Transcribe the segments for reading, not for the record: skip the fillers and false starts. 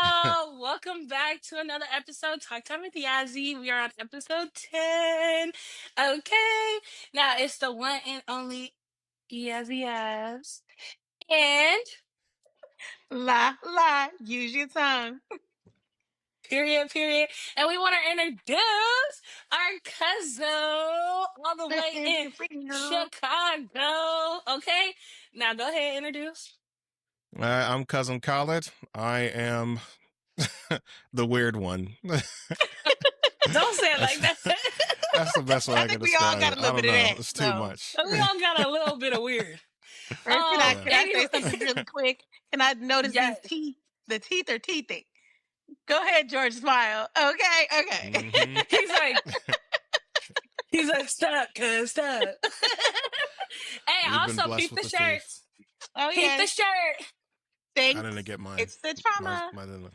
y'all. Welcome back to another episode, Talk Time with Yazzy. We are on episode 10. Okay. Now it's the one and only Yazzy Yaz. And Lie, use your tongue. period. And we want to introduce our cousin all the way in Chicago. Okay. Now go ahead and introduce. I'm Cousin Khaled. I am the weird one. Don't say it like that. That's the best way I I can think we all describe got it. a I little don't bit of know. that. It's too So much. We all got a little bit of weird. first, Yeah. can I say something really quick? Can I notice these Yes. teeth? The teeth are teething. Go ahead, George. Smile. Okay. hmm He's like, stop, cuz, stop. Hey, We've been also, blessed peep with the the shirt. teeth. Oh Peep the yes. shirt. I didn't Thanks. get mine. It's the My, trauma. my didn't.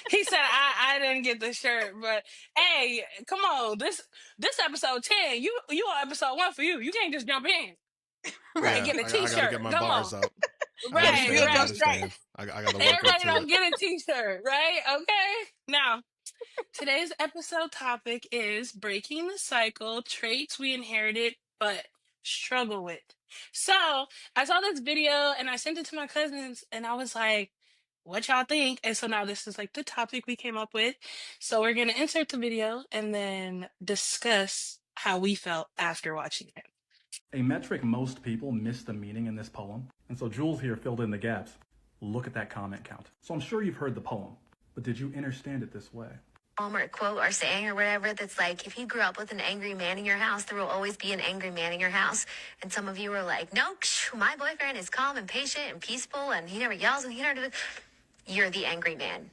He said, I didn't get the shirt, but hey, come on. This episode 10. You on episode 1 for you. You can't just jump in and Right. Yeah, get a I got to get t-shirt. my Come on. bars out. I Gotta Right, build understand. I your right. strength. understand. I got to work up Everybody to don't it. get a t-shirt, right? Okay. Now, today's episode topic is breaking the cycle, traits we inherited but struggle with. So I saw this video and I sent it to my cousins and I was like, what y'all think? And so now this is like the topic we came up with. So we're going to insert the video and then discuss how we felt after watching it. A metric most people miss the meaning in this poem, and so Jules here filled in the gaps. Look at that comment count. So I'm sure you've heard the poem, but did you understand it this way? Or quote or saying or whatever that's like, if you grew up with an angry man in your house, there will always be an angry man in your house. And some of you are like, no, my boyfriend is calm and patient and peaceful and he never yells and he never... You're the angry man.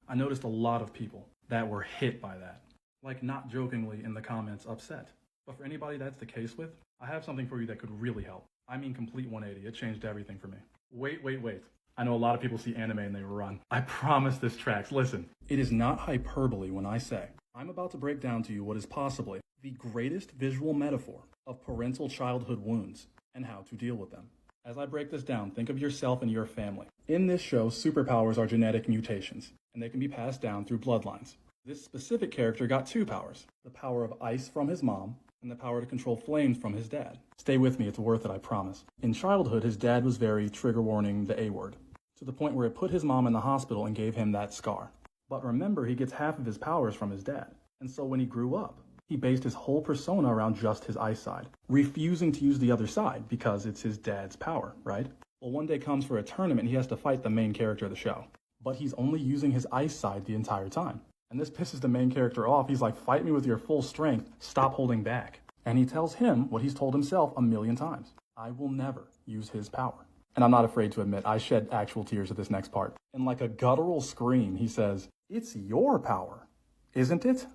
I noticed a lot of people that were hit by that, like not jokingly in the comments upset. But for anybody that's the case with, I have something for you that could really help. I mean complete 180, it changed everything for me. Wait. I know a lot of people see anime and they run. I promise this tracks. Listen, it is not hyperbole when I say I'm about to break down to you what is possibly the greatest visual metaphor of parental childhood wounds and how to deal with them. As I break this down, think of yourself and your family. In this show, superpowers are genetic mutations, and they can be passed down through bloodlines. This specific character got 2 powers, the power of ice from his mom, and the power to control flames from his dad. Stay with me, it's worth it, I promise. In childhood, his dad was very trigger warning the A word, to the point where it put his mom in the hospital and gave him that scar. But remember, he gets half of his powers from his dad. And so when he grew up, he based his whole persona around just his ice side, refusing to use the other side because it's his dad's power, right? Well, one day comes for a tournament, he has to fight the main character of the show. But he's only using his ice side the entire time. And this pisses the main character off. He's like, fight me with your full strength, stop holding back. And he tells him what he's told himself a million times. I will never use his power. And I'm not afraid to admit, I shed actual tears at this next part. And like a guttural scream, he says, it's your power, isn't it?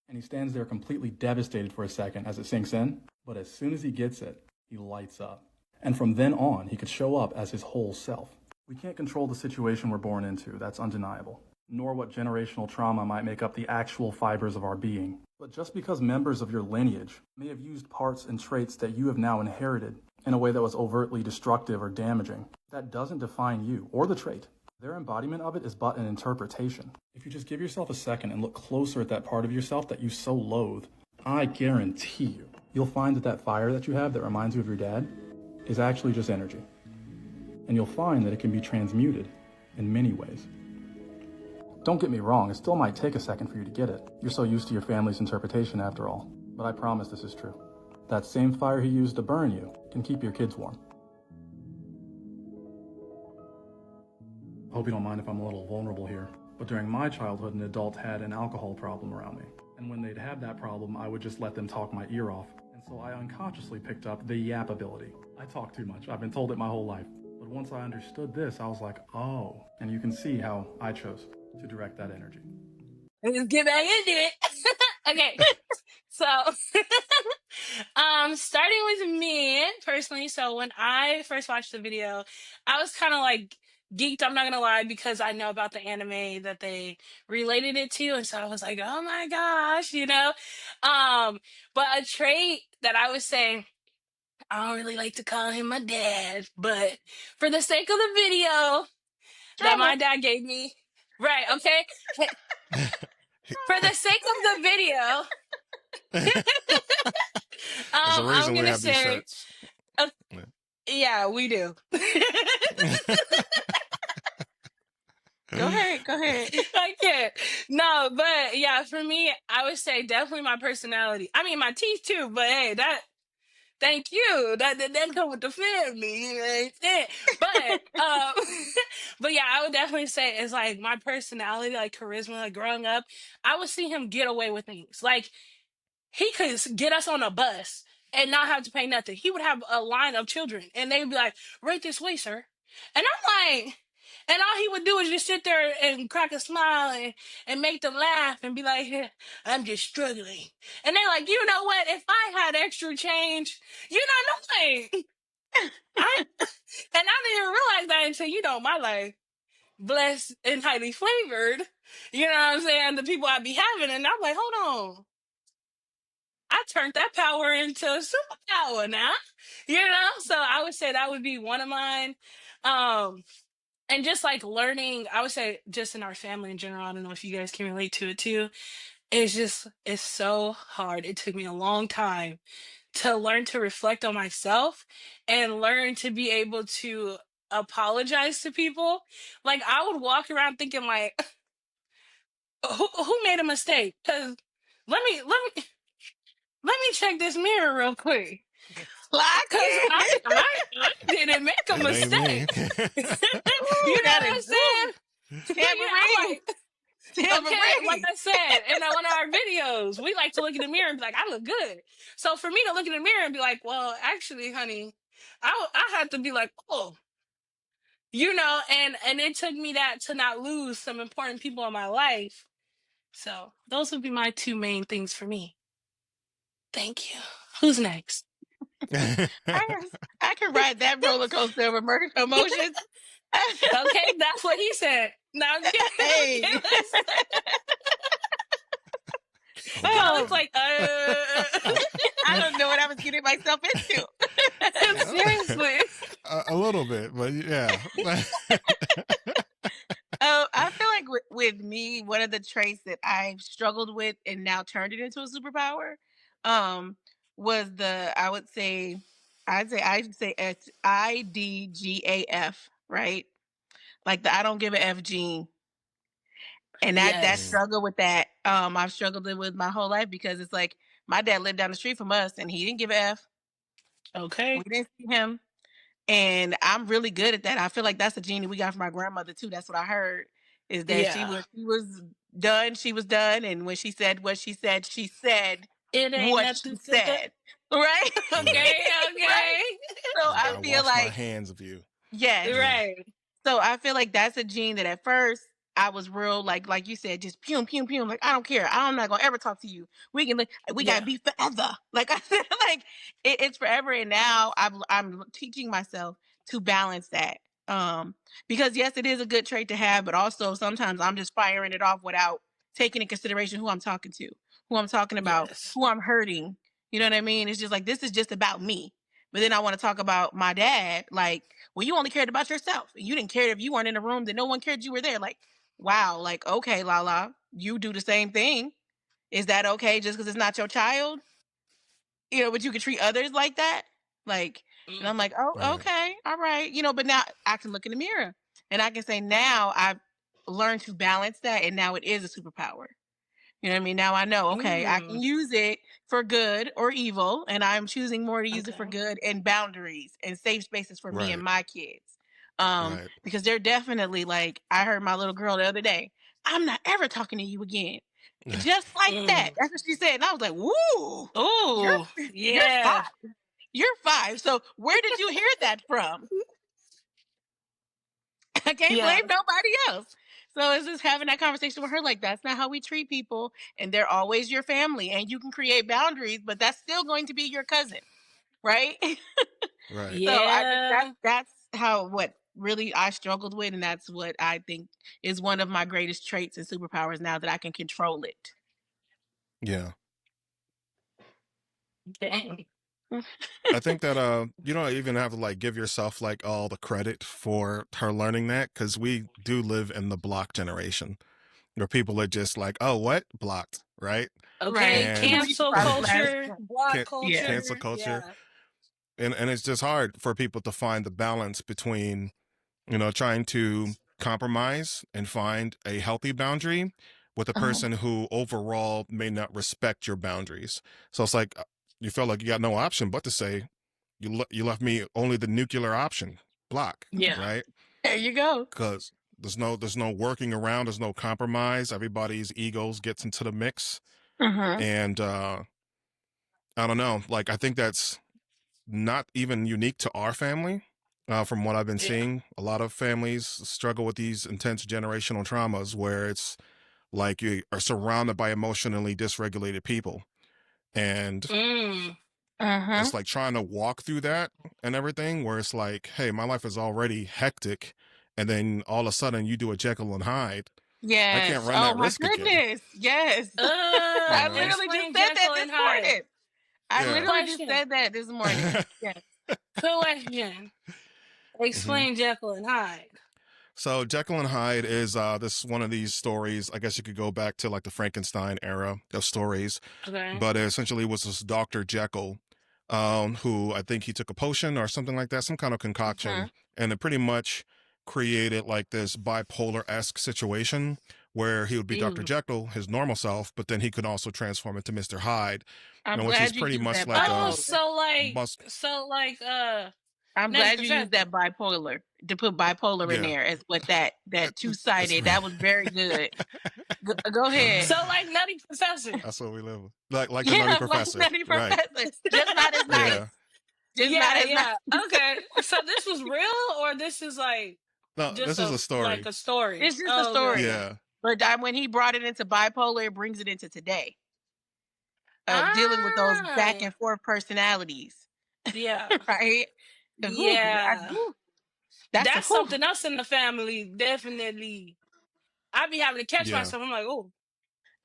And he stands there completely devastated for a second as it sinks in. But as soon as he gets it, he lights up. And from then on, he could show up as his whole self. We can't control the situation we're born into, that's undeniable. Nor what generational trauma might make up the actual fibers of our being. But just because members of your lineage may have used parts and traits that you have now inherited in a way that was overtly destructive or damaging, that doesn't define you or the trait. Their embodiment of it is but an interpretation. If you just give yourself a second and look closer at that part of yourself that you so loathe, I guarantee you'll find that that fire that you have that reminds you of your dad is actually just energy. And you'll find that it can be transmuted in many ways. Don't get me wrong, it still might take a second for you to get it. You're so used to your family's interpretation after all. But I promise this is true. That same fire he used to burn you can keep your kids warm. I hope you don't mind if I'm a little vulnerable here, but during my childhood, an adult had an alcohol problem around me. And when they'd have that problem, I would just let them talk my ear off. And so I unconsciously picked up the yap ability. I talk too much. I've been told it my whole life. But once I understood this, I was like, oh. And you can see how I chose to direct that energy. Let's get back into it. Okay. So, starting with me personally. So when I first watched the video, I was kind of like geeked. I'm not gonna lie, because I know about the anime that they related it to, and so I was like, oh my gosh, you know. But a trait that I would say, I don't really like to call him my dad, but for the sake of the video, that my Drama. dad gave me. Right, okay? For the sake of the video, There's a I'm reason we gonna have these say, shirts. uh, Yeah. yeah, we do. Go ahead. Go ahead. I can't. No, but yeah, for me, I would say definitely my personality. I mean, my teeth too, but hey, that, thank you. That come with the family. You know what I'm saying? But, but yeah, I would definitely say it's like my personality, like charisma, like growing up, I would see him get away with things. Like, he could get us on a bus and not have to pay nothing. He would have a line of children and they would be like, right this way, sir. And I'm like, and all he would do is just sit there and crack a smile and make them laugh and be like, "Yeah, I'm just struggling." And they're like, you know what? If I had extra change, you know, no way. I and I didn't realize that until, my life blessed and highly flavored. You know what I'm saying? The people I be having, and I'm like, hold on. I turned that power into a superpower now. So I would say that would be one of mine. Um, and just like learning, I would say just in our family in general, I don't know if you guys can relate to it too. It's so hard. It took me a long time to learn to reflect on myself and learn to be able to apologize to people. Like I would walk around thinking like, who made a mistake? Cause let me let me check this mirror real quick. Clock Cause it. I didn't make a It ain't me. mistake. You Ooh, know that what is I'm saying? But yeah, I'm tambourine. like, okay, like Tambourine. I said in one of our videos, we like to look in the mirror and be like, I look good. So for me to look in the mirror and be like, well, actually, honey, I had to be like, oh, and it took me that to not lose some important people in my life. So those would be my two main things for me. Thank you. Who's next? I can, I can ride that roller coaster of emotions. Okay, that's what he said. No, I'm kidding. Okay, Hey. Colin's Oh, like, I don't know what I was getting myself into. seriously. A little bit, but yeah. I feel like with me, one of the traits that I've struggled with and now turned it into a superpower, um, was I'd say it's IDGAF, right? Like the I don't give a F gene. And that Yes. Mm, struggle with that, I've struggled with my whole life because it's like my dad lived down the street from us and he didn't give a F. We Okay. didn't see him. And I'm really good at that. I feel like that's a genie we got from my grandmother too. That's what I heard is that Yeah. she was done, she was done. And when she said It ain't what she nothing to the. said. Right? right. Okay. Right. Okay. So It's like I I feel wash my like, hands of you. yes. Yeah. Right. So I feel like that's a gene that at first I was real like you said, just pum pum pum. Like I don't care. I'm not gonna ever talk to you. We gotta Yeah. be forever. Like I said, like it's forever. And now I'm teaching myself to balance that. Because yes, it is a good trait to have, but also sometimes I'm just firing it off without taking in consideration who I'm talking to, who I'm talking about, Yes. who I'm hurting. You know what I mean? It's just like this is just about me. But then I want to talk about my dad, like, well, you only cared about yourself. You didn't care if you weren't in the room, that no one cared you were there. Like, wow, like, okay, Lala, you do the same thing. Is that okay just because it's not your child? But you can treat others like that? Like, and I'm Mm. like, oh, Right. okay, all right. But now I can look in the mirror and I can say, now I've learned to balance that. And now it is a superpower. You know what I mean? Now I know, okay, I can Mm. use it for good or evil, and I'm choosing more to use it for Okay. good and boundaries and safe spaces for me and Right. my kids. Right. Because they're definitely like, I heard my little girl the other day, I'm not ever talking to you again. Just like that. Mm. That's what she said. And I was like, woo, you're Oh, you're yeah. 5. You're 5. So where did you hear that from? I can't Yeah. blame nobody else. So it's just having that conversation with her, like that's not how we treat people, and they're always your family, and you can create boundaries, but that's still going to be your cousin, right? Right. So I Yeah. that's how what really I struggled with, and that's what I think is one of my greatest traits and superpowers now that I can control it. Yeah. Dang. I think that you don't even have to like give yourself like all the credit for her learning that, because we do live in the block generation where people are just like, oh, what blocked, right? Okay, Right. And We cancel about last. culture, block Yeah. cancel culture. culture, Yeah. and it's just hard for people to find the balance between, trying to compromise and find a healthy boundary with a Uh-huh. person who overall may not respect your boundaries. So it's like you feel like you got no option but to say, you left me only the nuclear option, block, Yeah. right? There you go. Because there's no working around, there's no compromise. Everybody's egos gets into the mix, Uh-huh. and I don't know. Like I think that's not even unique to our family. From what I've been Yeah. seeing, a lot of families struggle with these intense generational traumas where it's like you are surrounded by emotionally dysregulated people. And Mm. Uh-huh. it's like trying to walk through that and everything, where it's like, hey, my life is already hectic. And then all of a sudden you do a Jekyll and Hyde. I can't Yes. run Oh that my risk again, goodness. Yes. you I know? literally just Explain said that Jekyll this and Hyde. morning. I Yeah. literally just Question. said that this morning. Yes. Question. hmm Explain Jekyll and Hyde. So Jekyll and Hyde is this one of these stories. I guess you could go back to like the Frankenstein era of stories, Okay. but it essentially was this Dr. Jekyll, who I think he took a potion or something like that, some kind of Uh-huh. concoction, and it pretty much created like this bipolar-esque situation where he would be Dr. Ew. Jekyll, his normal self, but then he could also transform into Mr. Hyde, I'm which is glad you pretty used much that like Oh, a bipolar. so like, bus. so like, I'm Nutty glad you used Professor. that bipolar to put bipolar in Yeah, there as what that that's two-sided. That was very good. Go ahead. So like Nutty Professor. that's what we live with. Like the Nutty Yeah, like Professor, Nutty right? Professor. Just not as nice. Yeah. Just not Yeah, as nice. yeah. Okay. So this was real, or this is like No, just this is a a like story. a story? It's just a Oh, okay, story. okay. Yeah. But when he brought it into bipolar, it brings it into today of dealing with those back Ah, and forth personalities, yeah, right? yeah. That's a That's whew. something else in the family. Definitely. I be having to catch Yeah. myself. I'm like, oh,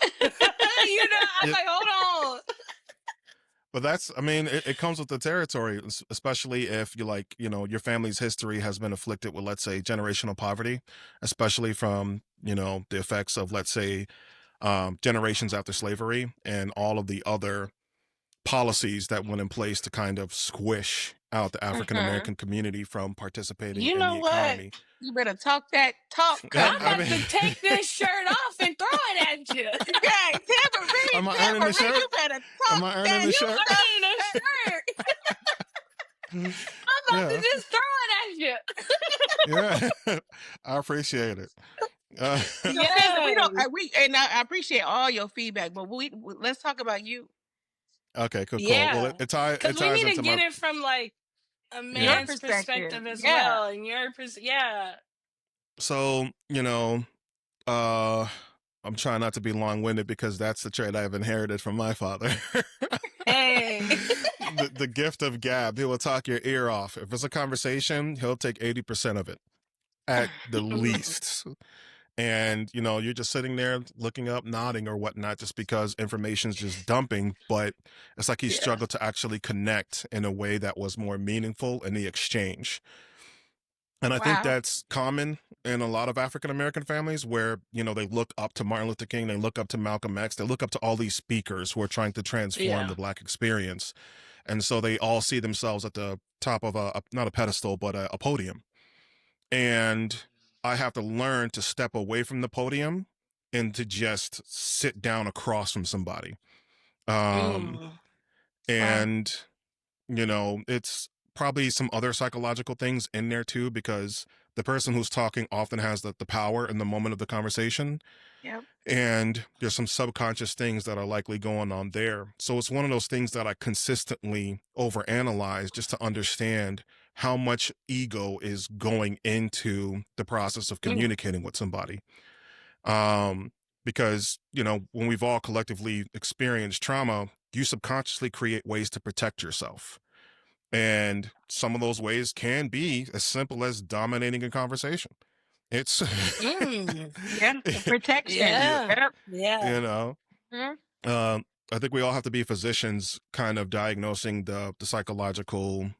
I'm It, like, hold on. but that's, I mean, it comes with the territory, especially if you like, your family's history has been afflicted with, let's say, generational poverty, especially from, the effects of, let's say, generations after slavery and all of the other policies that went in place to kind of squish out the African Mhm. American community from participating You in know the what? economy. You better talk that talk, Yeah, I'm cousin. I about mean, to take this shirt off and throw it at you. Okay, am I earning the Tambourine, shirt? you better Am talk I earning that the You shirt? earning a shirt. I'm about to Yeah, just throw it at you. yeah. I appreciate it. Uh, So listen, we don't. Yes. I appreciate all your feedback, but let's talk about you, okay, cool. Well, Yeah. it Because we ties need to into get my, it from like a yeah. your man's perspective. perspective as Yeah. well. And yeah. So, uh, I'm trying not to be long winded because that's the trait I've inherited from my father. Hey. The gift of gab. He will talk your ear off. If it's a conversation, he'll take 80% of it at the Mm, least. And, you're just sitting there looking up, nodding or whatnot, just because information's just dumping. But it's like he yeah. struggled to actually connect in a way that was more meaningful in the exchange. And I think Wow. that's common in a lot of African American families where, they look up to Martin Luther King, they look up to Malcolm X, they look up to all these speakers who are trying to transform Yeah. the Black experience. And so they all see themselves at the top of not a pedestal, but a podium. And I have to learn to step away from the podium and to just sit down across from somebody. Um, Mm, Wow. and it's probably some other psychological things in there too, because the person who's talking often has the power in the moment of the conversation. Yep. And there's some subconscious things that are likely going on there. So it's one of those things that I consistently overanalyze just to understand how much ego is going into the process of mm, communicating with somebody. Um, because, when we've all collectively experienced trauma, you subconsciously create ways to protect yourself. And some of those ways can be as simple as dominating a conversation. It's, mm. Yeah. Protection. you, Yeah. Yep. Yeah. you know, Mhm. um, I think we all have to be physicians, kind of diagnosing the psychological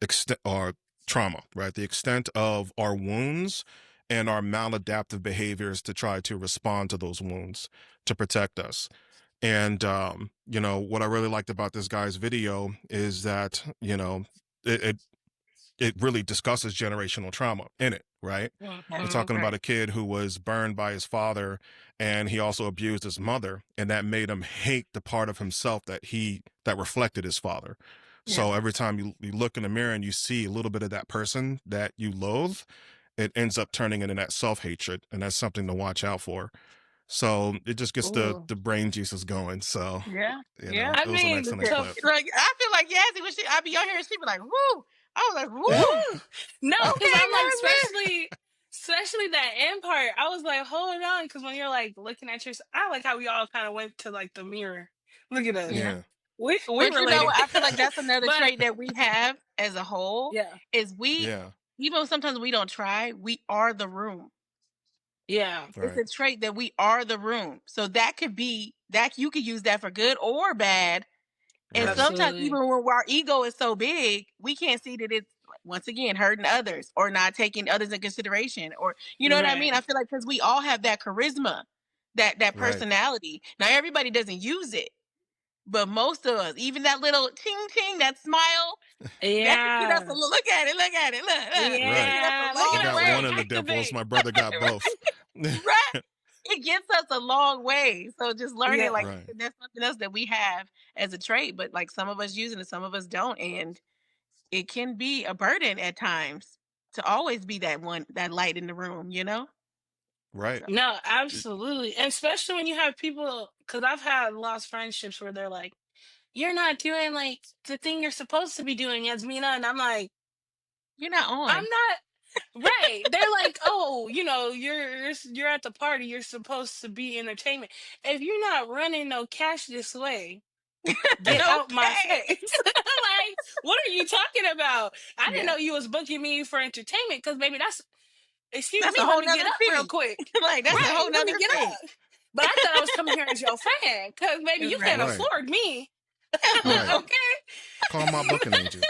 extent or trauma, right? The extent of our wounds and our maladaptive behaviors to try to respond to those wounds to protect us. And what I really liked about this guy's video is that it, it it really discusses generational trauma in it, right? We're Mhm. talking about Right. a kid who was burned by his father, and he also abused his mother, and that made him hate the part of himself that reflected his father. Yeah. So every time you look in the mirror and you see a little bit of that person that you loathe, it ends up turning into that self-hatred, and that's something to watch out for. So it just gets Ooh. the brain juices going. So Yeah. Yeah. I it was an mean, excellent Because, so clip. like, I feel like Yazzie when I be on here and she be like, "Woo!" I was like, Yeah. "Woo!" woo! No, because Okay, I'm like, Cousin. especially that end part. I was like, hold on, because when you're like looking at your, I like how we all kind of went to like the mirror. Look at us. Yeah. Yeah. We But you know related, what? I feel like that's another but trait that we have as a whole yeah, is Yeah. even though sometimes we don't try, we are the room. yeah, It's Right. a trait that we are the room. So that could be that you could use that for good or bad. And Right. sometimes absolutely, even when our ego is so big, we can't see that it's once again hurting others or not taking others in consideration or you know what I mean? right, I feel like because we all have that charisma, that Right. personality. Now everybody doesn't use it, but most of us, even that little ting ting, that smile, that could get us a yeah, look at it, look. That Right. get us a yeah. Look I at us long got one like of way. the dimples. activate. My brother got both. Right? It gets us a long way. So just learning, Yeah, like Right. that's something else that we have as a trait, but like some of us use it and some of us don't, and it can be a burden at times to always be that light in the room, you know. Right. So no, It- absolutely, and especially when you have people, because I've had lost friendships where they're like, "You're not doing like the thing you're supposed to be doing, Yasmina," and I'm like, you're not "I'm on. not." Right. They're like, "Oh, you're at the party. You're supposed to be entertainment. If you're not running no cash this way, get out my Okay. face." Like, what are you talking about? I didn't Yeah, know you was booking me for entertainment because maybe that's, excuse that's me, a let whole me get nother up real fee. quick. Like that's a Right, whole let me nother get fee. up. But I thought I was coming here as your fan because maybe you can't Right. right. afford me. Right. Okay. Call my booking agent.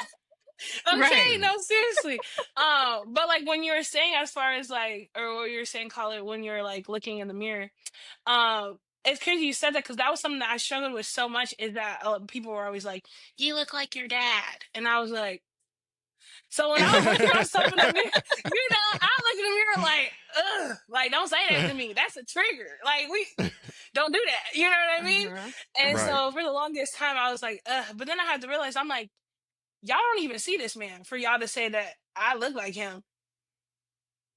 Okay, Right. Yeah. no, seriously. But like when you were saying as far as like, or what you were saying, call it when you're like looking in the mirror, it's crazy you said that because that was something that I struggled with so much is that people were always like, "You look like your dad," and I was like, so when I was looking at myself in the mirror, I look in the mirror like, ugh, like don't say that to me. That's a trigger. Like we don't do that. You know what I mean? Uh-huh. And Uh-huh. Right. so for the longest time, I was like, ugh. But then I had to realize I'm like, y'all don't even see this man for y'all to say that I look like him.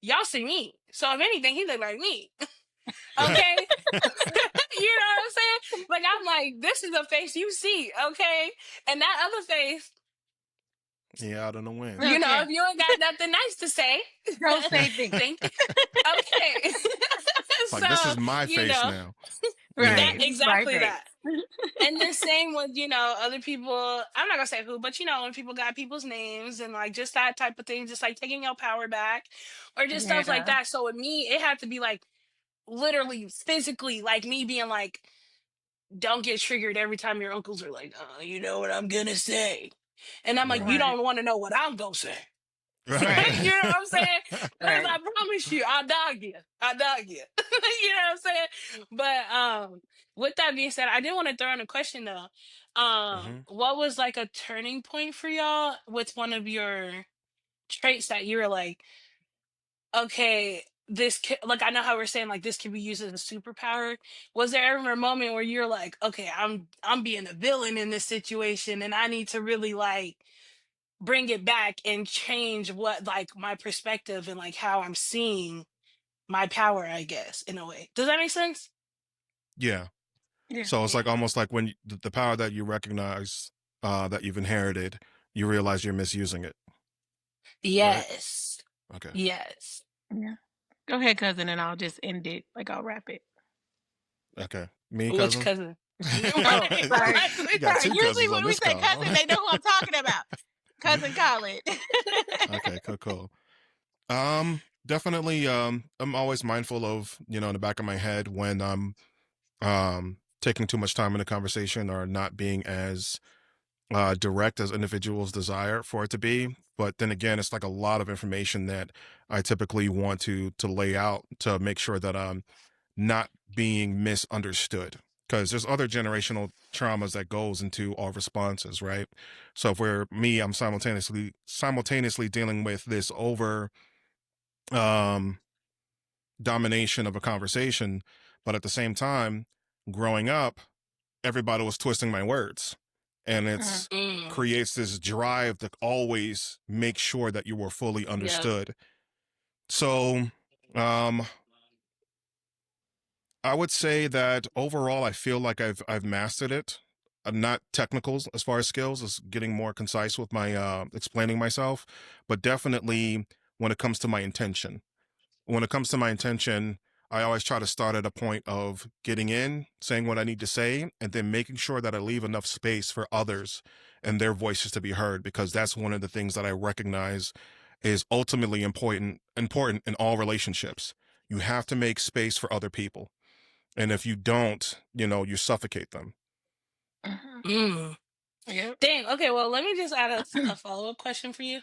Y'all see me. So if anything, he look like me. Okay. You know what I'm saying? Like I'm like, this is the face you see, okay? And that other face, He out in the wind. Okay. if you ain't got nothing nice to say, Don't say things. thank you. Okay. It's like, this So, is my you face know, now. that Right. Yeah. This is my exactly face. that. And the same with, other people. I'm not gonna say who, but when people got people's names and like just that type of thing, just like taking your power back or just stuff like Yeah. that. So with me, it had to be like literally physically like me being like, don't get triggered every time your uncles are like, you know what I'm gonna say. And I'm like, you Right. Right. don't want to know what I'm gonna say. Right. You know what I'm saying? Because Right. I promise you, I'll dog you. I'll dog you. You know what I'm saying? But with that being said, I did want to throw in a question though. hmm What was like a turning point for y'all with one of your traits that you were like, okay, like I know how we're saying like this can be used as a superpower. Was there ever a moment where you're like, okay, I'm being a villain in this situation and I need to really like bring it back and change what like my perspective and like how I'm seeing my power, I guess, in a way. Does that make sense? Yeah. Yeah. So it's Yeah. like almost like when the power that you recognize that you've inherited, you realize you're misusing it, right? Yes. Okay. Yes. Yeah. Go ahead, cousin, and I'll just end it. Like I'll wrap it. Okay. Me, Which cousin? cousin? Oh, sorry. You got Sorry. two Usually cousins on when we this say call. cousin, they know who I'm talking about. Cousin Colin. Okay, cool, cool. Definitely, I'm always mindful of, in the back of my head when I'm taking too much time in the conversation or not being as direct as individuals desire for it to be. But then again, it's like a lot of information that I typically want to lay out to make sure that I'm not being misunderstood. Because there's other generational traumas that goes into our responses, right? So if we're me, I'm simultaneously dealing with this over um domination of a conversation, but at the same time, growing up, everybody was twisting my words, and it's Mm. creates this drive to always make sure that you were fully Yep. understood. So, um, I would say that overall, I feel like I've mastered it. Not technicals as far as skills, as getting more concise with my explaining myself, but definitely when it comes to my intention. When it comes to my intention, I always try to start at a point of getting in, saying what I need to say, and then making sure that I leave enough space for others and their voices to be heard, because that's one of the things that I recognize is ultimately important in all relationships. You have to make space for other people. And if you don't, you suffocate them. Mhm. Mm. Yep. Dang. Okay. Well, let me just add a follow up question for you.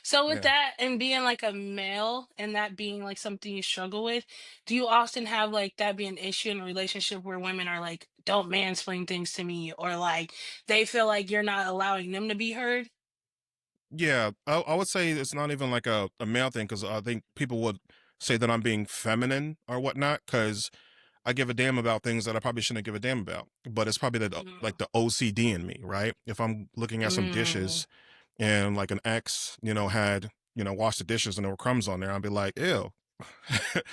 So, with Yeah. that and being like a male and that being like something you struggle with, do you often have like that be an issue in a relationship where women are like, don't mansplain things to me, or like they feel like you're not allowing them to be heard? Yeah, I would say it's not even like a male thing, because I think people would say that I'm being feminine or whatnot, because I give a damn about things that I probably shouldn't give a damn about. But it's probably Mm. like the OCD in me, right? If I'm looking at some Mm. dishes and like an ex, had washed the dishes and there were crumbs on there, I'd be like, ew.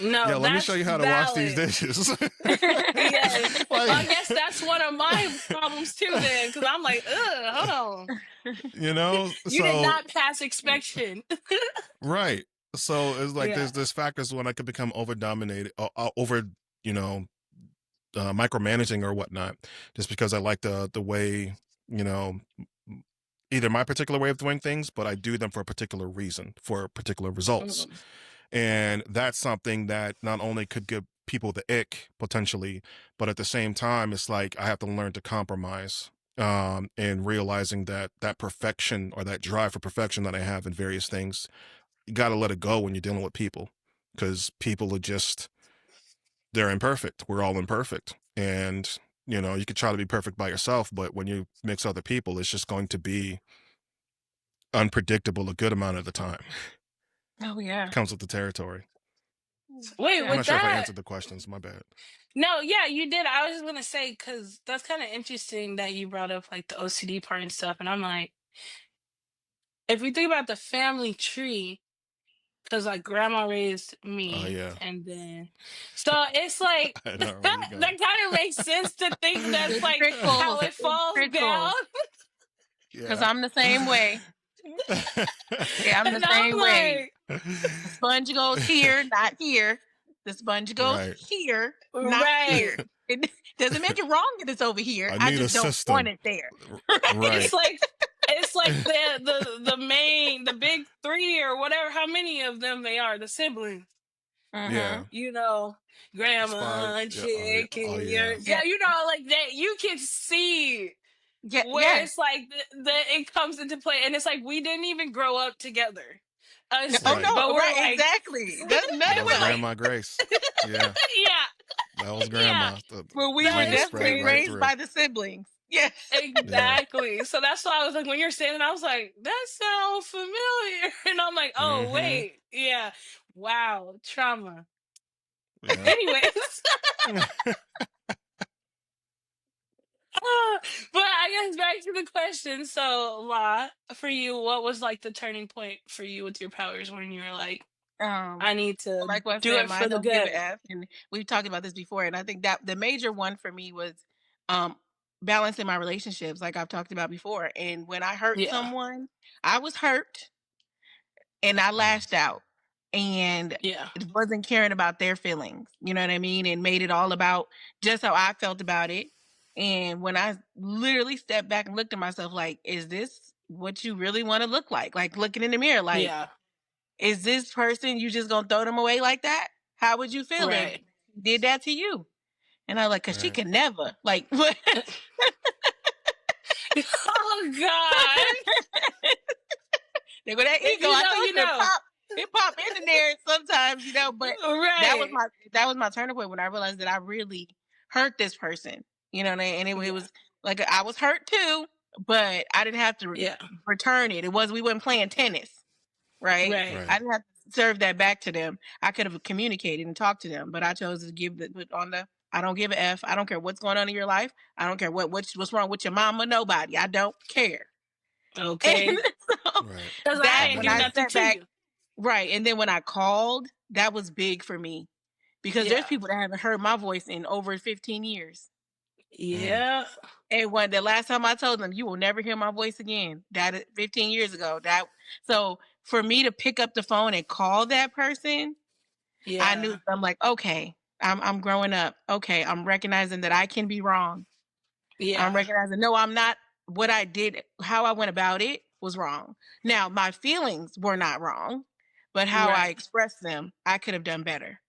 No, Yeah, let me show that's you how to wash these valid. dishes. Yes. Well, I Like, guess that's one of my problems too, then, because I'm like, ugh, hold on. You did so not pass inspection. right. So it's like Yeah. there's factors when I could become over dominated, over, you know, micromanaging or whatnot, just because I like the way, you know, either my particular way of doing things, but I do them for a particular reason, for particular results. Mm. And that's something that not only could give people the ick potentially, but at the same time, it's like I have to learn to compromise. And realizing that that perfection or that drive for perfection that I have in various things, you got to let it go when you're dealing with people, because people are just, they're imperfect. We're all imperfect. And, you could try to be perfect by yourself, but when you mix other people, it's just going to be unpredictable a good amount of the time. Oh yeah. Comes with the territory. Wait, I'm Yeah. not with sure if I that, answered the questions. My bad. no, yeah, you did. I was just gonna say because that's kind of interesting that you brought up like the OCD part and stuff, and I'm like, if we think about the family tree, because like grandma raised Oh, me, yeah. and then so it's like I know where you're that going. kind of makes sense to think that's It like how trickles. it It falls down, trickles. Cause Yeah. I'm the same way. Yeah, I'm the and I'm same way. like, The sponge goes here, not here. The sponge goes Right. here, not right. here. It doesn't make it wrong that it's over here. I I need a just don't want system. it there. Right. It's like the big three or whatever, how many of them they are, the siblings. Mm-hmm. Yeah. You know, It's five. grandma, Yeah. Oh, yeah. chick, Oh, and yeah. yeah, like that. You can see Yeah. where Yes. it's like it comes into play, and it's like we didn't even grow up together, us, Oh Right. no. but we're Right. like, Exactly. None That and of was we're us. like, Grandma Grace. Yeah. yeah, That was yeah, Grandma. The But we were that genius is spread definitely right crazy. raised through. by the siblings. Yes. Yeah. Exactly. So that's why I was like, when you're saying it, I was like, that sounds familiar. And I'm like, oh, Mm-hmm. wait. Yeah. Wow. Trauma. Yeah. Anyways, but I guess back to the question. So, La, for you, what was like the turning point for you with your powers when you were like, Um. I need to Like what I do said, it for mine the don't give a good? F, and we've talked about this before. And I think that the major one for me was um balancing my relationships, like I've talked about before. And when I hurt Yeah. someone, I was hurt and I Mm. lashed out and Yeah. it wasn't caring about their feelings. You know what I mean? And made it all about just how I felt about it. And when I literally stepped back and looked at myself, like, is this what you really want to look like? Like looking in the mirror, like, Yeah. is this person you just gonna throw them away like that? How would you feel if Right. he did that to you? And I like, cause she Right. can never like what. Oh God. There go that If ego. you I know, told you you know. it pop in there sometimes, but Right. that was my turning point when I realized that I really hurt this person. And it Yeah. was like I was hurt too, but I didn't have to Yeah. return it. It was we weren't playing tennis, right? Right. I Right. didn't have to serve that back to them. I could have communicated and talked to them, but I chose to put on the I don't give a F. I don't care what's going on in your life. I don't care what's wrong with your mama. Nobody. I don't care. And Okay. so Right. Because I that didn't when do Mm-hmm. I nothing sat to back, you. right, and then when I called, that was big for me because there's Yeah. people that haven't heard my voice in over 15 years. Mm. Yeah. And when the last time I told them, you will never hear my voice again. That 15 years ago. So for me to pick up the phone and call that person, I knew Yeah. I'm like, okay, I'm growing up. Okay, I'm recognizing that I can be wrong. I'm Yeah. recognizing no, I'm not. What I did, how I went about it was wrong. Now my feelings were not wrong, but how I Right. expressed them, I could have done better.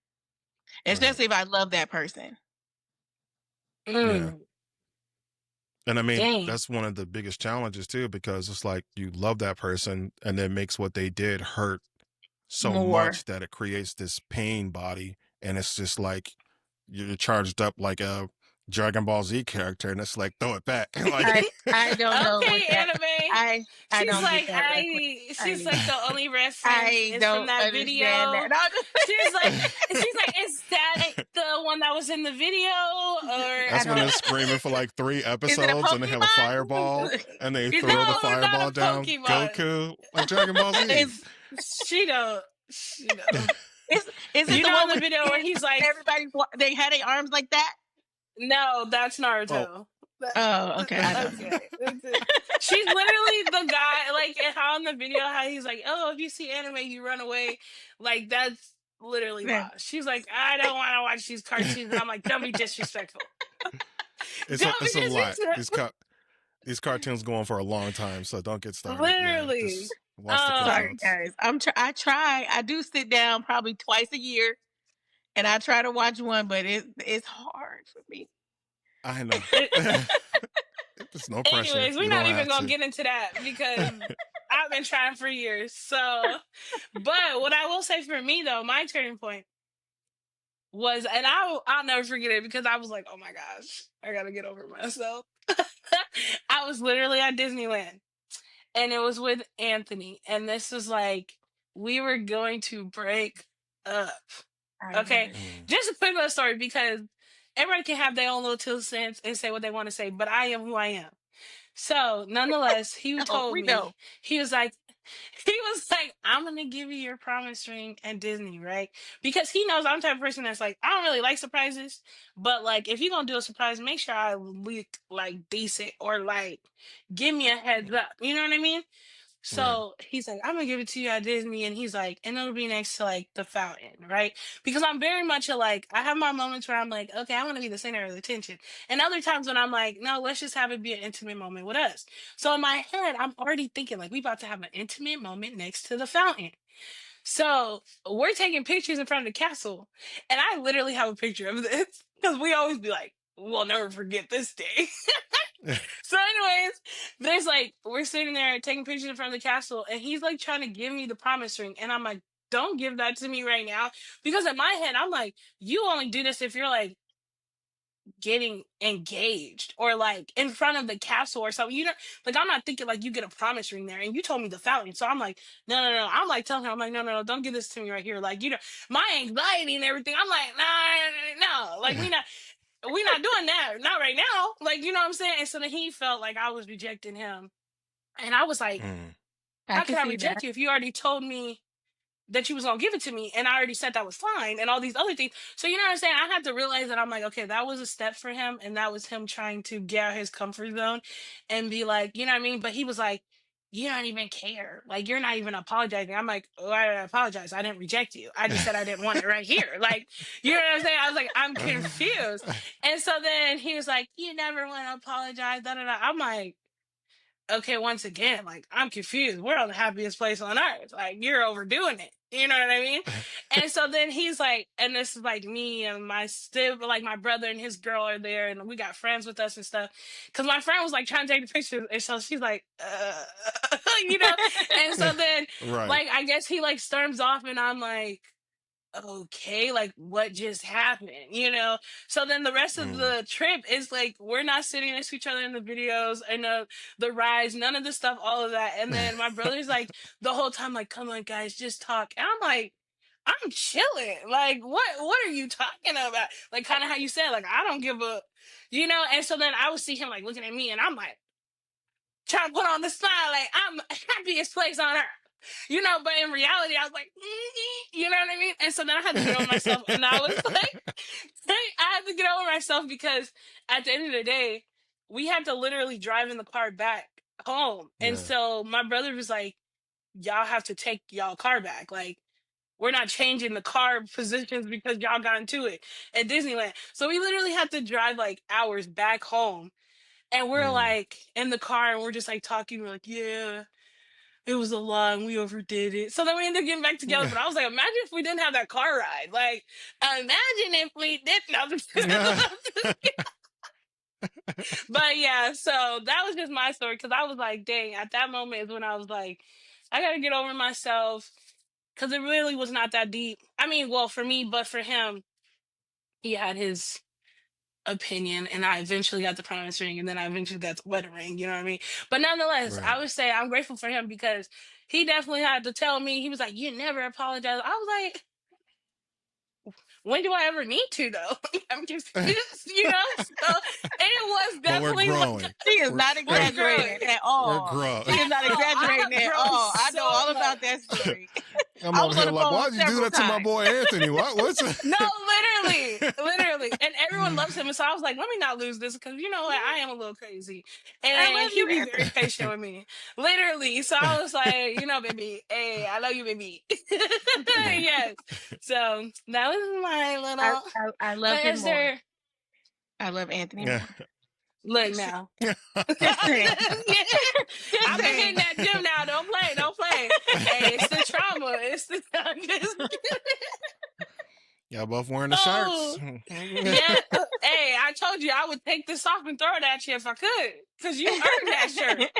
Right. Especially if I love that person. Yeah. Mm. And I mean, Dang. that's one of the biggest challenges too, because it's like you love that person and it makes what they did hurt so More. much that it creates this pain body. And it's just like you're charged up like a Dragon Ball Z character, and it's like, throw it back. Like, I don't know what Okay, that. anime. I don't get that reference. She's like the only reference I is from don't that understand that. video. No, She's like, is that the one that was in the video? Or I that's when don't. they're screaming for like 3 Is it a episodes and they have a fireball Pokemon? and they Is it throw a the no, Pokemon? it's not fireball a down. Pokemon. Goku, like Dragon Ball Z. Is She don't. She don't. is it You the know, one in the with video where he's like, they had their arms like that? no, that's Oh, Naruto. Oh, okay. I don't know. Okay. She's literally the guy, like, and how in the video, how he's like, oh, if you see anime, you run away. Like, that's literally Yeah. why. She's like, I don't want to watch these cartoons. And I'm like, don't be disrespectful. Don't it's be a lot. disrespectful. These cartoons go on for a long time, so don't get started. Yeah, Literally. just watch the clip Sorry, notes. guys. I try. I do sit down probably twice a year, and I try to watch one, but it's hard for me. I know. It, There's no pressure. anyways, we're You not don't even have going to to. get into that because I've been trying for years. So, but what I will say for me, though, my turning point was, and I'll never forget it because I was like, oh my gosh, I gotta get over myself. I was literally at Disneyland, and it was with Anthony, and this was like we were going to break up. I Okay, remember. Mm, just a quick little story because everybody can have their own little two cents and say what they want to say, but I am who I am. So, nonetheless, he Oh, told we know. me, he was like, he was like, I'm gonna give you your promise ring at Disney, right? Because he knows I'm the type of person that's like, I don't really like surprises, but like, if you're gonna do a surprise, make sure I look like decent or like, give me a heads up. You know what I mean? right. So he's like, I'm gonna give it to you at Disney, and he's like, and it'll be next to like the fountain, right? Because I'm very much a like, I have my moments where I'm like, okay, I want to be the center of the attention, and other times when I'm like, no, let's just have it be an intimate moment with us. So in my head, I'm already thinking like, we about to have an intimate moment next to the fountain. So we're taking pictures in front of the castle, and I literally have a picture of this because we always be like, we'll never forget this day. So, anyways, there's like we're sitting there taking pictures in front of the castle, and he's like trying to give me the promise ring, and I'm like, don't give that to me right now, because in my head, I'm like, you only do this if you're like getting engaged or like in front of the castle or something. You know, like I'm not thinking like you get a promise ring there, and you told me the fountain, so I'm like, no, no, no. I'm like telling her, I'm like, no, no, no, don't give this to me right here. Like my anxiety and everything. I'm like, nah, no, like we not doing that. Not right now. Like, you know what I'm saying? And so then he felt like I was rejecting him. And I was like, Mm, I how can could I see reject that. you if you already told me that you was gonna give it to me and I already said that was fine and all these other things. So you know what I'm saying? I had to realize that I'm like, okay, that was a step for him, and that was him trying to get out his comfort zone and be like, you know what I mean? But he was like, you don't even care. Like you're not even apologizing. I'm like, oh, I apologize. I didn't reject you. I just said I didn't want it right here. Like, you know what I'm saying? I was like, I'm confused. And so then he was like, you never want to apologize. Da, da, da. I'm like, okay, once again, like I'm confused. We're on the happiest place on earth. Like you're overdoing it. You know what I mean? And so then he's like, and this is like me and my like my brother and his girl are there, and we got friends with us and stuff. Because my friend was like trying to take the pictures, and so she's like, you know. And so then, Right. like, I guess he like storms off, and I'm like, okay, like what just happened, you know? So then the rest of Mm. the trip is like we're not sitting next to each other in the videos and the rides, none of the stuff, all of that. And then my brother's like the whole time, like, come on, guys, just talk. And I'm like, I'm chilling. Like, what are you talking about? Like kind of how you said, like, I don't give a, you know. And so then I would see him like looking at me, and I'm like trying to put on the smile, like I'm happiest place on earth. You know, but in reality, I was like, you know what I mean? And so then I had to get over myself. And I was like, I had to get over myself because at the end of the day, we had to literally drive in the car back home. And Yeah. so my brother was like, y'all have to take y'all car back. Like, we're not changing the car positions because y'all got into it at Disneyland. So we literally had to drive like hours back home. And we're Mm. like in the car and we're just like talking. We're like, yeah, it was a lot and we overdid it. So then we ended up getting back together. But I was like, imagine if we didn't have that car ride. Like, imagine if we didn't. But yeah, so that was just my story because I was like, dang, at that moment is when I was like, I got to get over myself because it really was not that deep. I mean, well, for me, but for him, he had his opinion and I eventually got the promise ring and then I eventually got the wedding ring, you know what I mean? But nonetheless, Right. I would say I'm grateful for him because he definitely had to tell me, he was like, you never apologize. I was like, when do I ever need to though? I'm confused, you know? So it was But we're definitely like, growing. She is not we're exaggerating growing. at We're all. growing. She is not Oh, I exaggerating have at grown all. I know so all much. about that story. I'm I over was on here the like, phone why'd you do several that to my times. boy Anthony? What's No, literally, and everyone loves him. And so I was like, let me not lose this because you know what, I am a little crazy, I and love he'd you, be very Anthony. patient with me, literally. So I was like, you know, baby, hey, I love you, baby. Yes. So that was my I, little. I love But him is more. there? I love Anthony yeah. more. Look now. Just saying. Yeah. Just I've been saying. hitting that gym now. Don't play. Don't play. Hey, it's the trauma. It's the. Y'all both wearing the shirts. Oh, yeah. Hey, I told you I would take this off and throw it at you if I could, because you earned that shirt.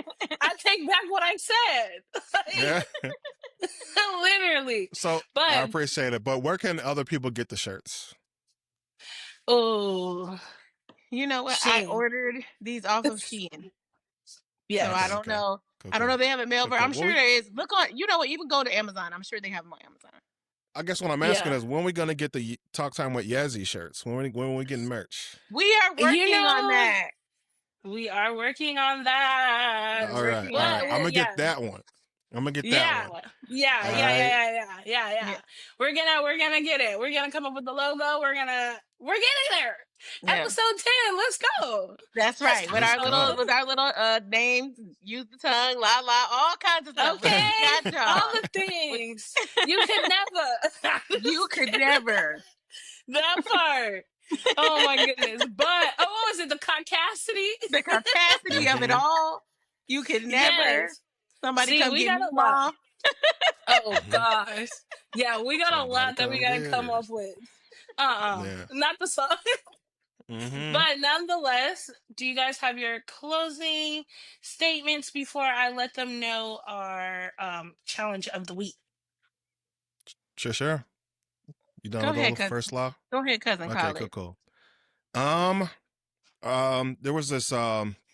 I take back what I said. Yeah. Like, literally. So I But appreciate it. But where can other people get the shirts? oh, You know what? I shame. ordered these off of Shein. So I Okay. Yes. don't Okay. know. Cool. I don't know Cool. if they have it mailed, Cool. but Cool. I'm Well, sure there is. Look on, you know what? Even go to Amazon. I'm sure they have them on Amazon. I guess what I'm asking Yeah. is when we gonna get the Talk Time with Yazzy shirts? When we getting merch? We are You working on know, that. we are working on that. We're All right. working All on right. What? I'm that. gonna get Yeah. that one. I'm gonna get that Yeah, one. yeah, All yeah, yeah, right. yeah, yeah, yeah, Yeah. yeah. We're gonna get it. We're gonna come up with the logo. We're getting there. Yeah. Episode 10. Let's go. That's Let's right. With Let's our go. little names, use the tongue, la la, all kinds of stuff. okay. We got All y'all. the things you could never. You could never. That part. Oh my goodness. But what was it? The caucasity. The capacity of it Mm-hmm. all. You could never. Yes. Somebody See, come we get got me, a lot. mom. Oh Mm-hmm. gosh. Yeah, we got a Somebody lot that we come gotta get come her. up with. Yeah. Not the song. Mm-hmm. But nonetheless, do you guys have your closing statements before I let them know our challenge of the week? Sure. You done Go with all ahead, the cousin. first law? Go ahead, cousin Okay. College. Cool. Um. There was this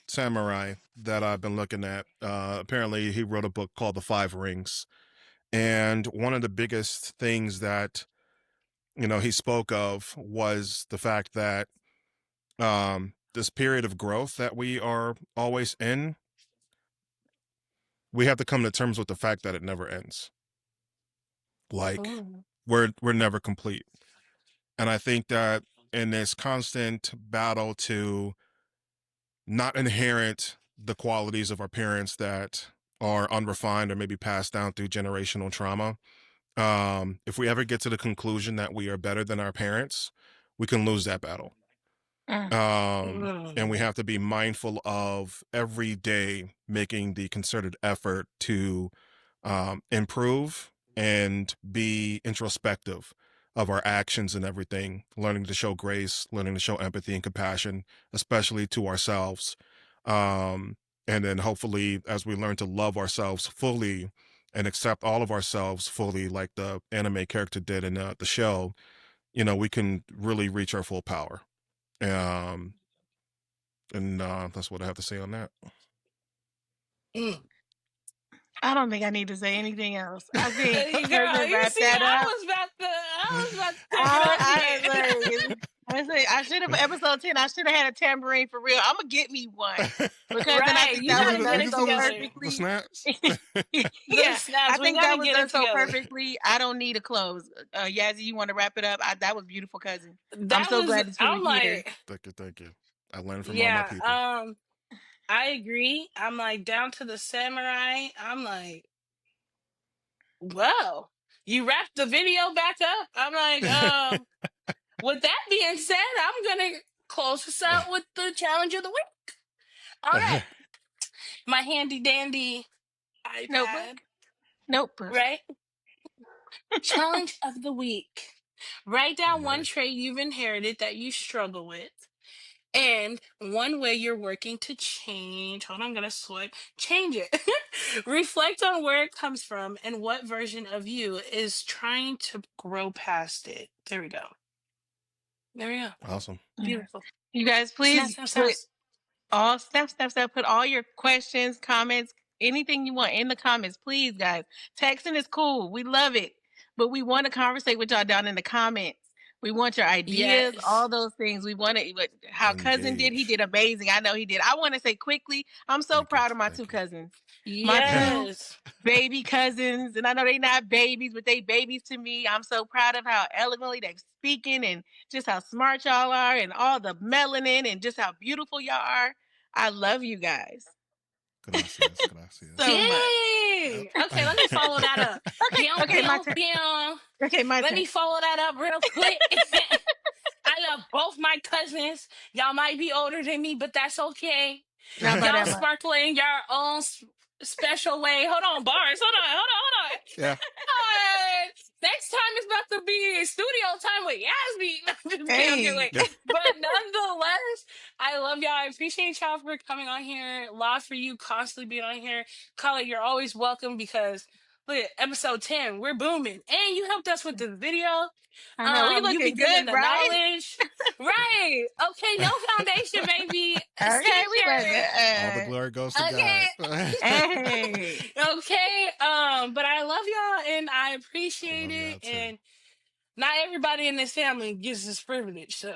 samurai that I've been looking at. Apparently, he wrote a book called The Five Rings, and one of the biggest things that he spoke of was the fact that this period of growth that we are always in, we have to come to terms with the fact that it never ends. Like Oh. we're never complete, and I think that in this constant battle to not inherit the qualities of our parents that are unrefined or maybe passed down through generational trauma. If we ever get to the conclusion that we are better than our parents, we can lose that battle. Mm. And we have to be mindful of every day making the concerted effort to improve and be introspective of our actions and everything, learning to show grace, learning to show empathy and compassion, especially to ourselves. Um, and then hopefully, as we learn to love ourselves fully and accept all of ourselves fully, like the anime character did in the show, we can really reach our full power. Um, and that's what I have to say on that. Mm. I don't think I need to say anything else. I think Girl, cousin you wrap see, that up. I was about to take it off again. I should have episode 10. I should have had a tambourine for real. I'm gonna get me one because then I Right, think you that Looking was gotta for get done it looking for so together. the perfectly. snaps. The Yeah, I snaps, we think that gotta was get done it so together. perfectly. I don't need a close. Yazzie, you want to wrap it up? That was beautiful, cousin. I'm That so was, glad that you were I'm here. like, Thank you. I learned from all my yeah, people. I agree. I'm like, down to the samurai. I'm like, well, you wrapped the video back up. I'm like, with that being said, I'm gonna close this out with the challenge of the week. All right, my handy dandy iPad, Notebook, notebook. right? Challenge of the week. Write down I'm one ready. trait you've inherited that you struggle with, and one way you're working to change. Hold on, I'm gonna swipe. Change it. Reflect on where it comes from and what version of you is trying to grow past it. There we go. There we go. Awesome. Beautiful. You guys, Snap, please snap, put snaps. all snap. Put all your questions, comments, anything you want in the comments, please, guys. Texting is cool. We love it. But we want to conversate with y'all down in the comments. We want your ideas, Yes. all those things. We want to, how cousin did, he Engage. did amazing. I know he did. I want to say quickly, I'm so Thank you. proud of my two Thank you. cousins. My Yeah. two Yes. baby cousins, and I know they not babies, but they babies to me. I'm so proud of how eloquently they're speaking and just how smart y'all are and all the melanin and just how beautiful y'all are. I love you guys Gracias. Gracias. so much. Yay! Okay, let me follow that up. Pew, Okay, my pew, turn. pew. Okay, my Let turn. me follow that up real quick. I love both my cousins. Y'all might be older than me, but that's okay. Not by Y'all that much. sparkle in your own special way. Hold on, bars. Hold on. Yeah. Next time it's about to be studio time with Yasby. No, just kidding. Okay, Hey, wait. Yeah. But nonetheless, I love y'all. I appreciate y'all for coming on here. Love for you constantly being on here. Khaled, you're always welcome because look at episode 10. We're booming. And you helped us with the video. I know we You be looking giving good, the right? knowledge. Right. Okay, no foundation, baby. Okay, we Skincare. All the look. glory goes to Okay. God. Hey, Okay. But I love y'all and I I appreciate love it. y'all too. And not everybody in this family gets this privilege. So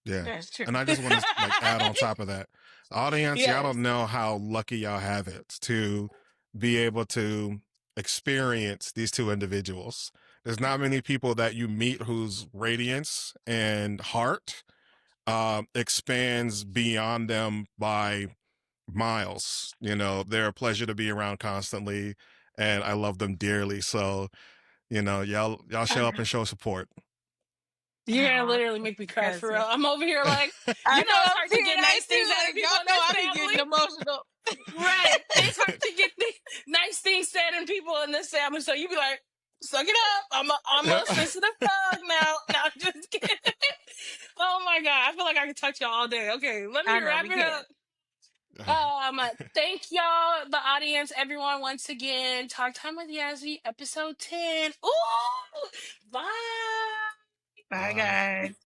Yeah. that's true. And I just want to like add on top of that. Audience, y'all yes. don't know how lucky y'all have it to be able to experience these two individuals. There's not many people that you meet whose radiance and heart expands beyond them by miles. They're a pleasure to be around constantly, and I love them dearly. So, y'all show up and show support. You're gonna Aw, literally make me cry for real. cousin. I'm over here like, I you know, know it's I'm hard to tearing get eyed nice things too. out of Like people y'all in know, this I be family. getting emotional. Right. It's hard to get nice things said in people in this family. So you be like, suck it up. I'm a sensitive thug now. No, I'm just kidding. Oh my God. I feel like I could touch y'all all day. Okay, let me I know wrap we it can. up. Thank y'all, the audience, everyone, once again. Talk Time with Yazzie, episode 10. Ooh, bye. Bye, Bye. guys.